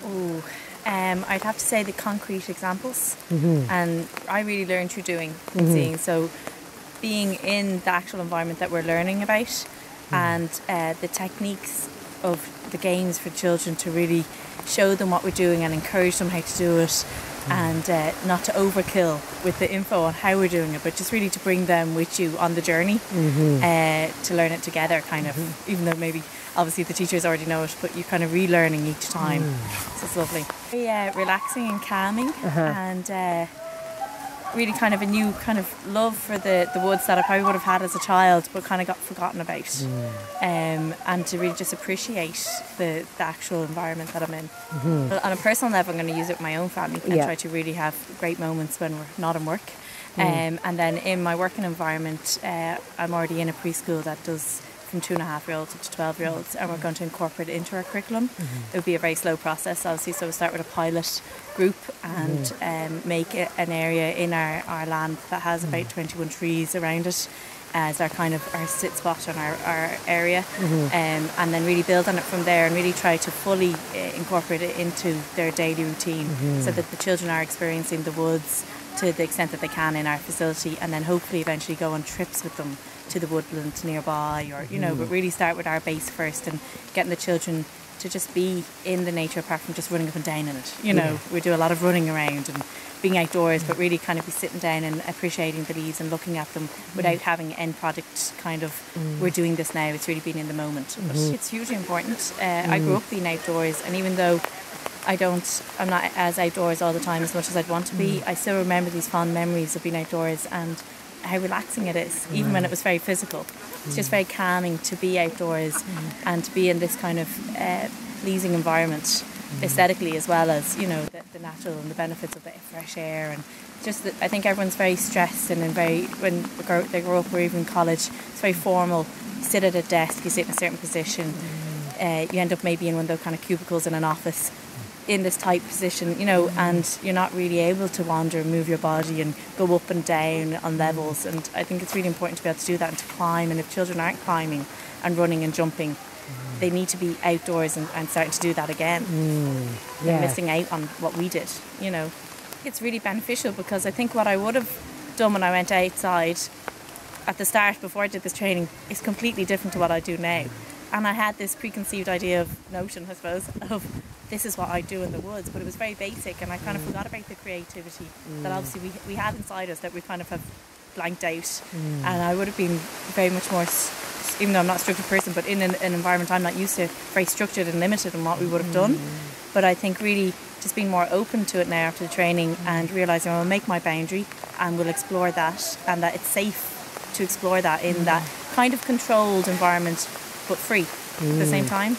Ooh, I'd have to say the concrete examples, and I really learn through doing and seeing. So being in the actual environment that we're learning about, and the techniques of the games for children, to really show them what we're doing and encourage them how to do it, and not to overkill with the info on how we're doing it, but just really to bring them with you on the journey, to learn it together, kind of, even though maybe obviously the teachers already know it, but you're kind of relearning each time. So it's lovely. Very relaxing and calming, and really kind of a new kind of love for the woods that I probably would have had as a child but kind of got forgotten about, and to really just appreciate the actual environment that I'm in. On a personal level, I'm going to use it with my own family and try to really have great moments when we're not in work, and then in my working environment, I'm already in a preschool that does from 2.5-year-olds up to 12-year-olds, and we're going to incorporate it into our curriculum. It would be a very slow process, obviously, so we'll start with a pilot group and make it an area in our land that has about 21 trees around it as our kind of our sit spot on our area, and then really build on it from there and really try to fully incorporate it into their daily routine, so that the children are experiencing the woods to the extent that they can in our facility, and then hopefully eventually go on trips with them to the woodland nearby, or but really start with our base first and getting the children to just be in the nature apart from just running up and down in it. We do a lot of running around and being outdoors, but really kind of be sitting down and appreciating the leaves and looking at them without having end product kind of we're doing this now. It's really being in the moment. But it's hugely important. I grew up being outdoors, and even though I'm not as outdoors all the time as much as I'd want to be, I still remember these fond memories of being outdoors and how relaxing it is, even when it was very physical. It's just very calming to be outdoors and to be in this kind of pleasing environment, aesthetically, as well as the natural and the benefits of the fresh air. And just that I think everyone's very stressed, and when they grow up or even in college, it's very formal. You sit at a desk, you sit in a certain position, you end up maybe in one of those kind of cubicles in an office, in this tight position, and you're not really able to wander and move your body and go up and down on levels. And I think it's really important to be able to do that and to climb. And if children aren't climbing and running and jumping, they need to be outdoors and starting to do that again. They're missing out on what we did, It's really beneficial, because I think what I would have done when I went outside at the start before I did this training is completely different to what I do now. And I had this preconceived notion, I suppose, of this is what I do in the woods, but it was very basic, and I kind of forgot about the creativity that obviously we had inside us that we kind of have blanked out. And I would have been very much more, even though I'm not a structured person, but in an environment I'm not used to, very structured and limited in what we would have done. But I think really just being more open to it now after the training, and realising I'll make my boundary and we'll explore that, and that it's safe to explore that in that kind of controlled environment, but free at the same time.